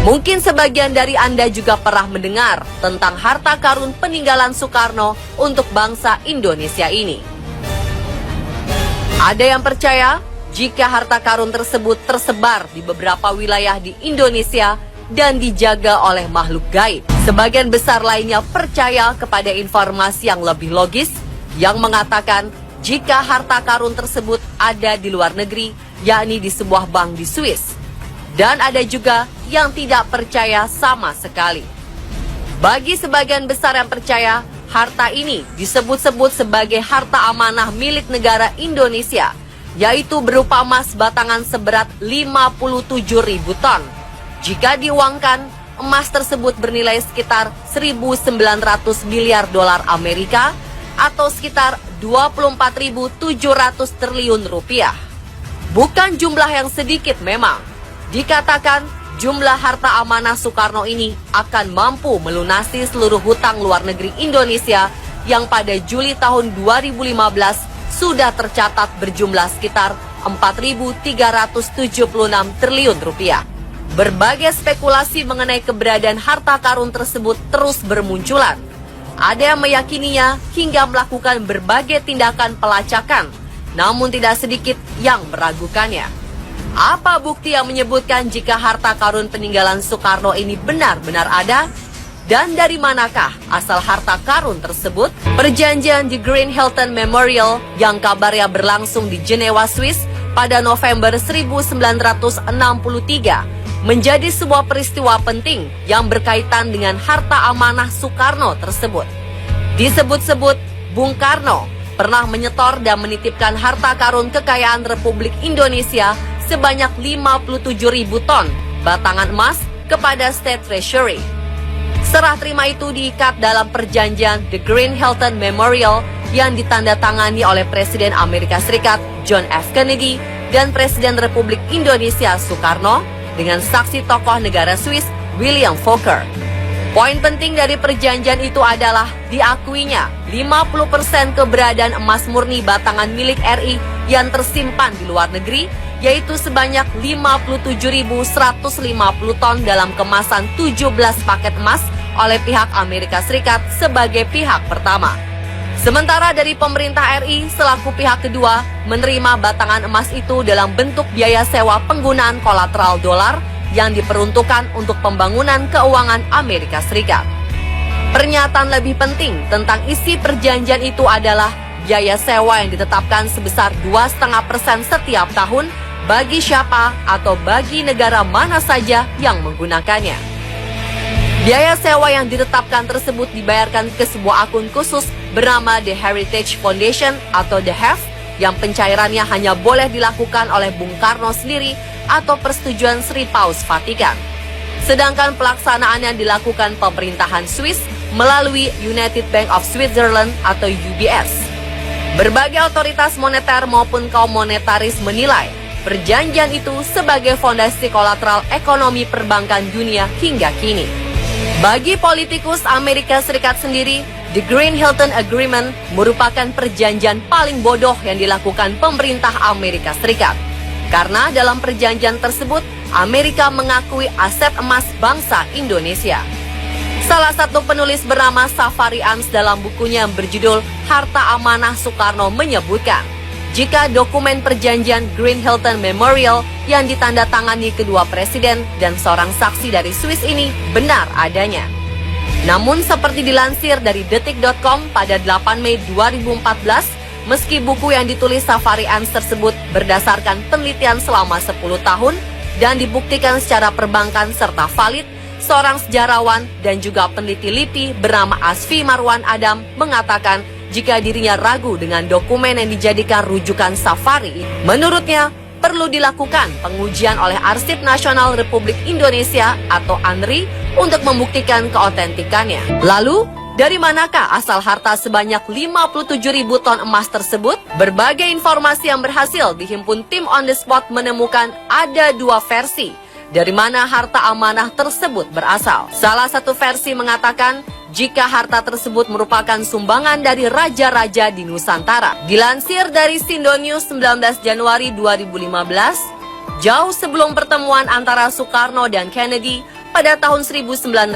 Mungkin sebagian dari Anda juga pernah mendengar tentang harta karun peninggalan Soekarno untuk bangsa Indonesia ini. Ada yang percaya jika harta karun tersebut tersebar di beberapa wilayah di Indonesia dan dijaga oleh makhluk gaib. Sebagian besar lainnya percaya kepada informasi yang lebih logis yang mengatakan jika harta karun tersebut ada di luar negeri, yakni di sebuah bank di Swiss. Dan ada juga yang tidak percaya sama sekali. Bagi sebagian besar yang percaya, harta ini disebut-sebut sebagai harta amanah milik negara Indonesia, yaitu berupa emas batangan seberat 57.000 ton. Jika diuangkan, emas tersebut bernilai sekitar 1.900 miliar dolar Amerika atau sekitar 24.700 triliun rupiah. Bukan jumlah yang sedikit memang. Dikatakan jumlah harta amanah Soekarno ini akan mampu melunasi seluruh hutang luar negeri Indonesia yang pada Juli tahun 2015 sudah tercatat berjumlah sekitar 4.376 triliun rupiah. Berbagai spekulasi mengenai keberadaan harta karun tersebut terus bermunculan. Ada yang meyakininya hingga melakukan berbagai tindakan pelacakan, namun tidak sedikit yang meragukannya. Apa bukti yang menyebutkan jika harta karun peninggalan Soekarno ini benar-benar ada? Dan dari manakah asal harta karun tersebut? Perjanjian The Green Hilton Memorial yang kabarnya berlangsung di Jenewa, Swiss pada November 1963 menjadi sebuah peristiwa penting yang berkaitan dengan harta amanah Soekarno tersebut. Disebut-sebut Bung Karno pernah menyetor dan menitipkan harta karun kekayaan Republik Indonesia sebanyak 57.000 ton batangan emas kepada State Treasury. Serah terima itu diikat dalam perjanjian The Green Hilton Memorial yang ditandatangani oleh Presiden Amerika Serikat John F. Kennedy dan Presiden Republik Indonesia Soekarno dengan saksi tokoh negara Swiss William Fokker. Poin penting dari perjanjian itu adalah diakuinya 50% keberadaan emas murni batangan milik RI yang tersimpan di luar negeri, yaitu sebanyak 57.150 ton dalam kemasan 17 paket emas oleh pihak Amerika Serikat sebagai pihak pertama. Sementara dari pemerintah RI selaku pihak kedua menerima batangan emas itu dalam bentuk biaya sewa penggunaan kolateral dolar yang diperuntukkan untuk pembangunan keuangan Amerika Serikat. Pernyataan lebih penting tentang isi perjanjian itu adalah biaya sewa yang ditetapkan sebesar 2,5% setiap tahun bagi siapa atau bagi negara mana saja yang menggunakannya. Biaya sewa yang ditetapkan tersebut dibayarkan ke sebuah akun khusus bernama The Heritage Foundation atau The HEF yang pencairannya hanya boleh dilakukan oleh Bung Karno sendiri atau persetujuan Sri Paus Vatikan. Sedangkan pelaksanaannya dilakukan pemerintahan Swiss melalui United Bank of Switzerland atau UBS. Berbagai otoritas moneter maupun kaum monetaris menilai perjanjian itu sebagai fondasi kolateral ekonomi perbankan dunia hingga kini. Bagi politikus Amerika Serikat sendiri, The Green Hilton Agreement merupakan perjanjian paling bodoh yang dilakukan pemerintah Amerika Serikat. Karena dalam perjanjian tersebut, Amerika mengakui aset emas bangsa Indonesia. Salah satu penulis bernama Safari Ans dalam bukunya yang berjudul Harta Amanah Soekarno menyebutkan, jika dokumen perjanjian Green Hilton Memorial yang ditandatangani kedua presiden dan seorang saksi dari Swiss ini benar adanya. Namun seperti dilansir dari detik.com pada 8 Mei 2014, meski buku yang ditulis Safari Ans tersebut berdasarkan penelitian selama 10 tahun dan dibuktikan secara perbankan serta valid, seorang sejarawan dan juga peneliti LIPI bernama Asfi Marwan Adam mengatakan jika dirinya ragu dengan dokumen yang dijadikan rujukan Safari. Menurutnya, perlu dilakukan pengujian oleh Arsip Nasional Republik Indonesia atau ANRI untuk membuktikan keautentikannya. Lalu, dari manakah asal harta sebanyak 57.000 ton emas tersebut? Berbagai informasi yang berhasil dihimpun tim on the spot menemukan ada dua versi dari mana harta amanah tersebut berasal. Salah satu versi mengatakan jika harta tersebut merupakan sumbangan dari raja-raja di Nusantara. Dilansir dari Sindonews 19 Januari 2015, jauh sebelum pertemuan antara Soekarno dan Kennedy, pada tahun 1906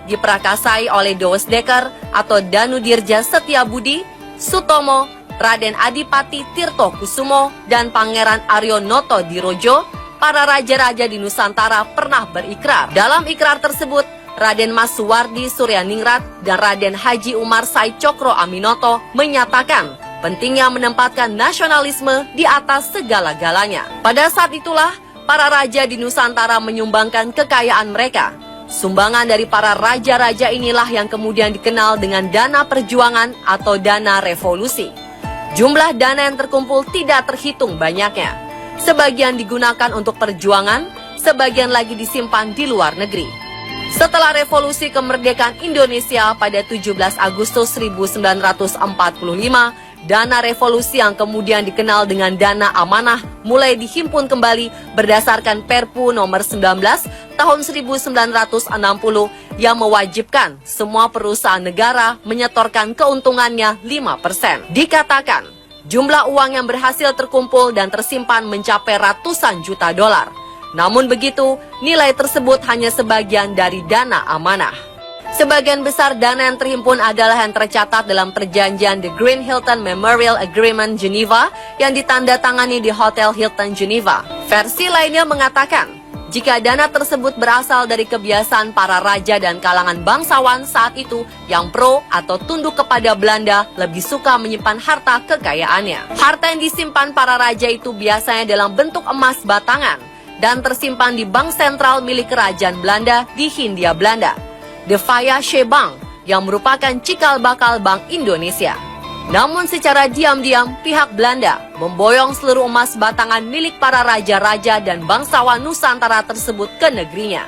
diprakasai oleh Dowes Dekker atau Danudirja Setiabudi, Sutomo, Raden Adipati Tirto Kusumo, dan Pangeran Aryo Noto Dirojo. Para raja-raja di Nusantara pernah berikrar. Dalam ikrar tersebut, Raden Mas Suwardi Suryaningrat dan Raden Haji Umar Sai Cokro Aminoto menyatakan pentingnya menempatkan nasionalisme di atas segala-galanya. Pada saat itulah, para raja di Nusantara menyumbangkan kekayaan mereka. Sumbangan dari para raja-raja inilah yang kemudian dikenal dengan dana perjuangan atau dana revolusi. Jumlah dana yang terkumpul tidak terhitung banyaknya. Sebagian digunakan untuk perjuangan, sebagian lagi disimpan di luar negeri. Setelah revolusi kemerdekaan Indonesia pada 17 Agustus 1945, dana revolusi yang kemudian dikenal dengan dana amanah mulai dihimpun kembali berdasarkan Perpu nomor 19 tahun 1960 yang mewajibkan semua perusahaan negara menyetorkan keuntungannya 5%. Dikatakan, jumlah uang yang berhasil terkumpul dan tersimpan mencapai ratusan juta dolar. Namun begitu, nilai tersebut hanya sebagian dari dana amanah. Sebagian besar dana yang terhimpun adalah yang tercatat dalam perjanjian The Green Hilton Memorial Agreement Geneva yang ditandatangani di Hotel Hilton Geneva. Versi lainnya mengatakan, jika dana tersebut berasal dari kebiasaan para raja dan kalangan bangsawan saat itu yang pro atau tunduk kepada Belanda lebih suka menyimpan harta kekayaannya. Harta yang disimpan para raja itu biasanya dalam bentuk emas batangan dan tersimpan di bank sentral milik kerajaan Belanda di Hindia Belanda, De Fayache Bank, yang merupakan cikal bakal Bank Indonesia. Namun secara diam-diam pihak Belanda memboyong seluruh emas batangan milik para raja-raja dan bangsawan Nusantara tersebut ke negerinya.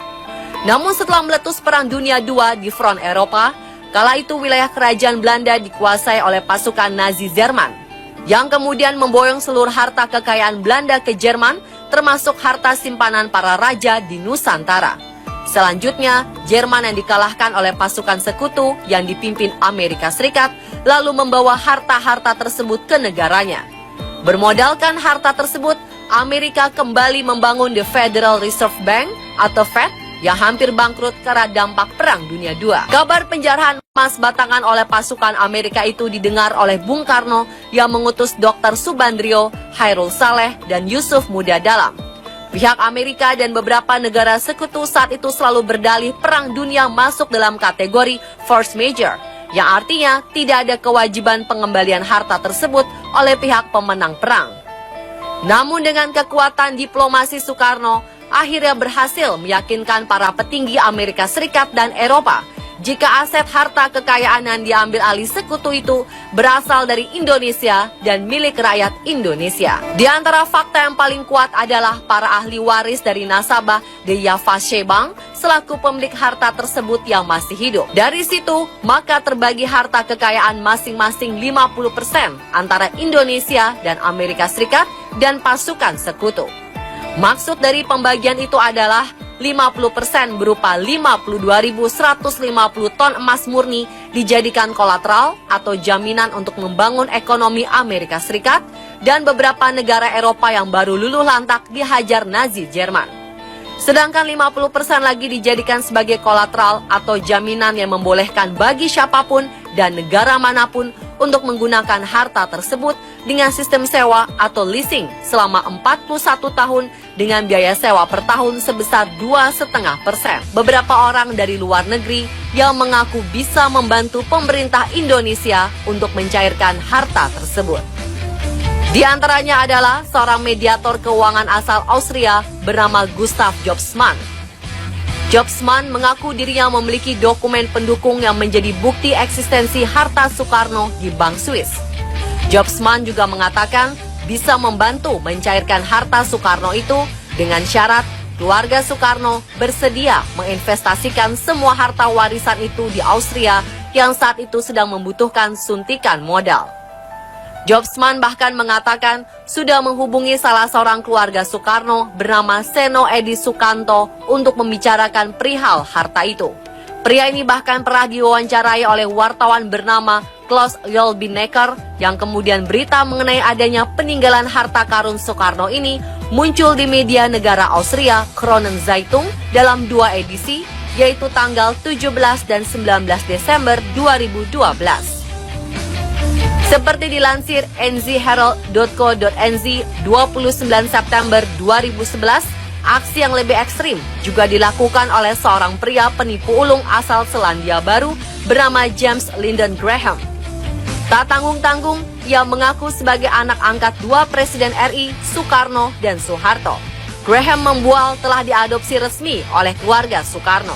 Namun setelah meletus Perang Dunia II di front Eropa, kala itu wilayah kerajaan Belanda dikuasai oleh pasukan Nazi Jerman, yang kemudian memboyong seluruh harta kekayaan Belanda ke Jerman, termasuk harta simpanan para raja di Nusantara. Selanjutnya, Jerman yang dikalahkan oleh pasukan sekutu yang dipimpin Amerika Serikat, lalu membawa harta-harta tersebut ke negaranya. Bermodalkan harta tersebut, Amerika kembali membangun The Federal Reserve Bank atau Fed yang hampir bangkrut karena dampak Perang Dunia II. Kabar penjarahan emas batangan oleh pasukan Amerika itu didengar oleh Bung Karno yang mengutus Dr. Subandrio, Hairul Saleh, dan Yusuf Muda Dalam. Pihak Amerika dan beberapa negara sekutu saat itu selalu berdalih Perang Dunia masuk dalam kategori force majeure, yang artinya tidak ada kewajiban pengembalian harta tersebut oleh pihak pemenang perang. Namun dengan kekuatan diplomasi Soekarno, akhirnya berhasil meyakinkan para petinggi Amerika Serikat dan Eropa jika aset harta kekayaan yang diambil alih sekutu itu berasal dari Indonesia dan milik rakyat Indonesia. Di antara fakta yang paling kuat adalah para ahli waris dari nasabah The Fayache Bank selaku pemilik harta tersebut yang masih hidup. Dari situ, maka terbagi harta kekayaan masing-masing 50% antara Indonesia dan Amerika Serikat dan pasukan sekutu. Maksud dari pembagian itu adalah 50% berupa 52.150 ton emas murni dijadikan kolateral atau jaminan untuk membangun ekonomi Amerika Serikat dan beberapa negara Eropa yang baru luluh lantak dihajar Nazi Jerman. Sedangkan 50% lagi dijadikan sebagai kolateral atau jaminan yang membolehkan bagi siapapun dan negara manapun untuk menggunakan harta tersebut dengan sistem sewa atau leasing selama 41 tahun dengan biaya sewa per tahun sebesar 2,5%. Beberapa orang dari luar negeri yang mengaku bisa membantu pemerintah Indonesia untuk mencairkan harta tersebut. Di antaranya adalah seorang mediator keuangan asal Austria bernama Gustav Jobsmann. Jobsmann mengaku dirinya memiliki dokumen pendukung yang menjadi bukti eksistensi harta Soekarno di Bank Swiss. Jobsmann juga mengatakan bisa membantu mencairkan harta Soekarno itu dengan syarat keluarga Soekarno bersedia menginvestasikan semua harta warisan itu di Austria yang saat itu sedang membutuhkan suntikan modal. Jobsmann bahkan mengatakan sudah menghubungi salah seorang keluarga Soekarno bernama Seno Edi Sukanto untuk membicarakan perihal harta itu. Pria ini bahkan pernah diwawancarai oleh wartawan bernama Klaus Yolbinecker yang kemudian berita mengenai adanya peninggalan harta karun Soekarno ini muncul di media negara Austria Kronen Zeitung dalam 2 edisi, yaitu tanggal 17 dan 19 Desember 2012. Seperti dilansir nzherald.co.nz 29 September 2011, aksi yang lebih ekstrim juga dilakukan oleh seorang pria penipu ulung asal Selandia Baru bernama James Lyndon Graham. Tak tanggung-tanggung, ia mengaku sebagai anak angkat dua Presiden RI, Soekarno dan Soeharto. Graham membual telah diadopsi resmi oleh keluarga Soekarno.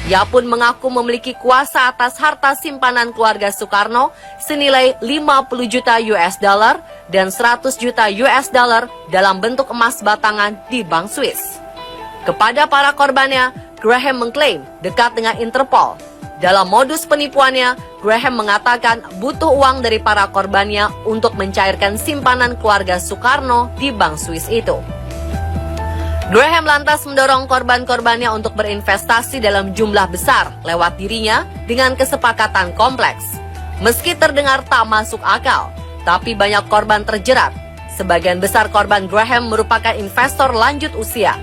Ia pun mengaku memiliki kuasa atas harta simpanan keluarga Soekarno senilai 50 juta US dollar dan 100 juta US dollar dalam bentuk emas batangan di Bank Swiss. Kepada para korbannya, Graham mengklaim dekat dengan Interpol. Dalam modus penipuannya, Graham mengatakan butuh uang dari para korbannya untuk mencairkan simpanan keluarga Soekarno di Bank Swiss itu. Graham lantas mendorong korban-korbannya untuk berinvestasi dalam jumlah besar lewat dirinya dengan kesepakatan kompleks. Meski terdengar tak masuk akal, tapi banyak korban terjerat. Sebagian besar korban Graham merupakan investor lanjut usia.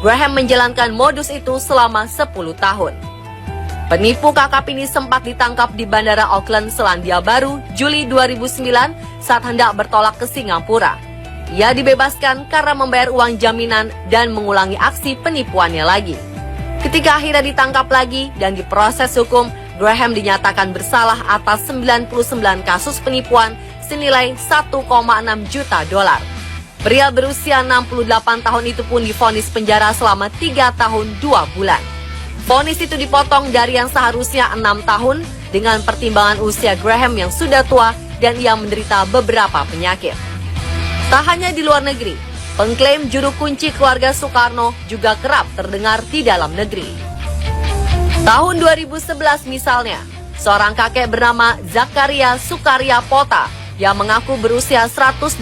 Graham menjalankan modus itu selama 10 tahun. Penipu kakap ini sempat ditangkap di Bandara Auckland, Selandia Baru, Juli 2009 saat hendak bertolak ke Singapura. Ia dibebaskan karena membayar uang jaminan dan mengulangi aksi penipuannya lagi. Ketika akhirnya ditangkap lagi dan diproses hukum, Graham dinyatakan bersalah atas 99 kasus penipuan senilai 1,6 juta dolar. Pria berusia 68 tahun itu pun divonis penjara selama 3 tahun 2 bulan. Vonis itu dipotong dari yang seharusnya 6 tahun dengan pertimbangan usia Graham yang sudah tua dan ia menderita beberapa penyakit. Tak hanya di luar negeri, pengklaim juru kunci keluarga Soekarno juga kerap terdengar di dalam negeri. Tahun 2011 misalnya, seorang kakek bernama Zakaria Sukarya Pota yang mengaku berusia 126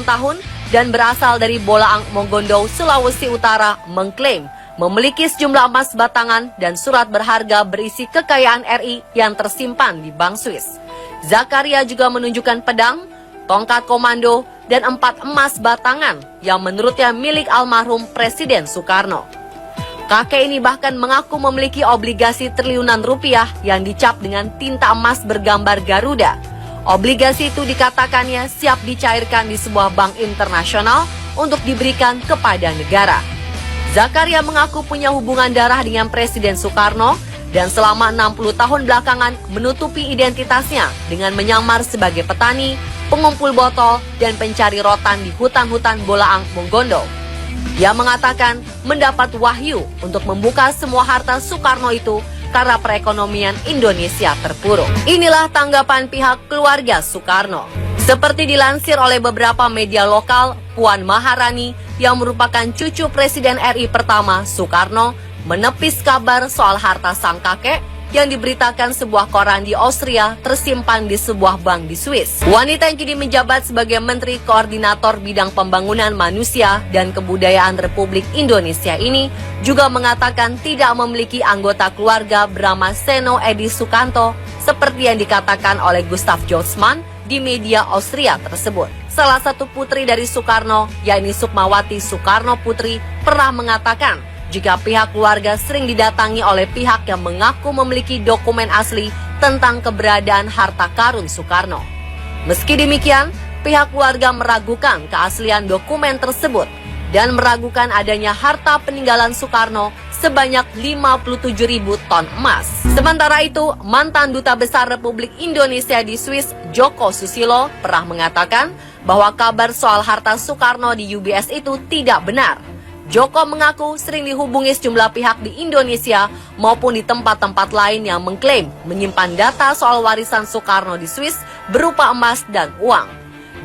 tahun dan berasal dari Bolaang Mongondo, Sulawesi Utara mengklaim memiliki sejumlah emas batangan dan surat berharga berisi kekayaan RI yang tersimpan di Bank Swiss. Zakaria juga menunjukkan pedang, tongkat komando, dan 4 emas batangan yang menurutnya milik almarhum Presiden Soekarno. Kakek ini bahkan mengaku memiliki obligasi triliunan rupiah yang dicap dengan tinta emas bergambar Garuda. Obligasi itu dikatakannya siap dicairkan di sebuah bank internasional untuk diberikan kepada negara. Zakaria mengaku punya hubungan darah dengan Presiden Soekarno dan selama 60 tahun belakangan menutupi identitasnya dengan menyamar sebagai petani, pengumpul botol, dan pencari rotan di hutan-hutan Bolaang Mongondo. Ia mengatakan mendapat wahyu untuk membuka semua harta Soekarno itu karena perekonomian Indonesia terpuruk. Inilah tanggapan pihak keluarga Soekarno. Seperti dilansir oleh beberapa media lokal, Puan Maharani yang merupakan cucu Presiden RI pertama Soekarno menepis kabar soal harta sang kakek yang diberitakan sebuah koran di Austria tersimpan di sebuah bank di Swiss. Wanita yang kini menjabat sebagai Menteri Koordinator Bidang Pembangunan Manusia dan Kebudayaan Republik Indonesia ini juga mengatakan tidak memiliki anggota keluarga bernama Seno Edi Sukanto seperti yang dikatakan oleh Gustav Josman di media Austria tersebut. Salah satu putri dari Soekarno, yakni Sukmawati Soekarno Putri, pernah mengatakan jika pihak keluarga sering didatangi oleh pihak yang mengaku memiliki dokumen asli tentang keberadaan harta karun Soekarno. Meski demikian, pihak keluarga meragukan keaslian dokumen tersebut dan meragukan adanya harta peninggalan Soekarno sebanyak 57.000 ton emas. Sementara itu, mantan Duta Besar Republik Indonesia di Swiss, Joko Susilo, pernah mengatakan bahwa kabar soal harta Soekarno di UBS itu tidak benar. Joko mengaku sering dihubungi sejumlah pihak di Indonesia maupun di tempat-tempat lain yang mengklaim menyimpan data soal warisan Soekarno di Swiss berupa emas dan uang.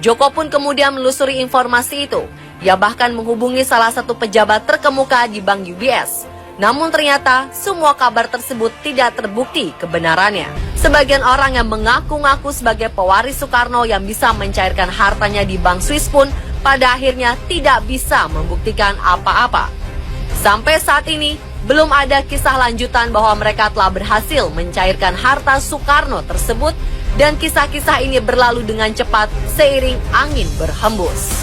Joko pun kemudian menelusuri informasi itu. Ia bahkan menghubungi salah satu pejabat terkemuka di Bank UBS. Namun ternyata semua kabar tersebut tidak terbukti kebenarannya. Sebagian orang yang mengaku-ngaku sebagai pewaris Soekarno yang bisa mencairkan hartanya di Bank Swiss pun pada akhirnya tidak bisa membuktikan apa-apa. Sampai saat ini, belum ada kisah lanjutan bahwa mereka telah berhasil mencairkan harta Soekarno tersebut dan kisah-kisah ini berlalu dengan cepat seiring angin berhembus.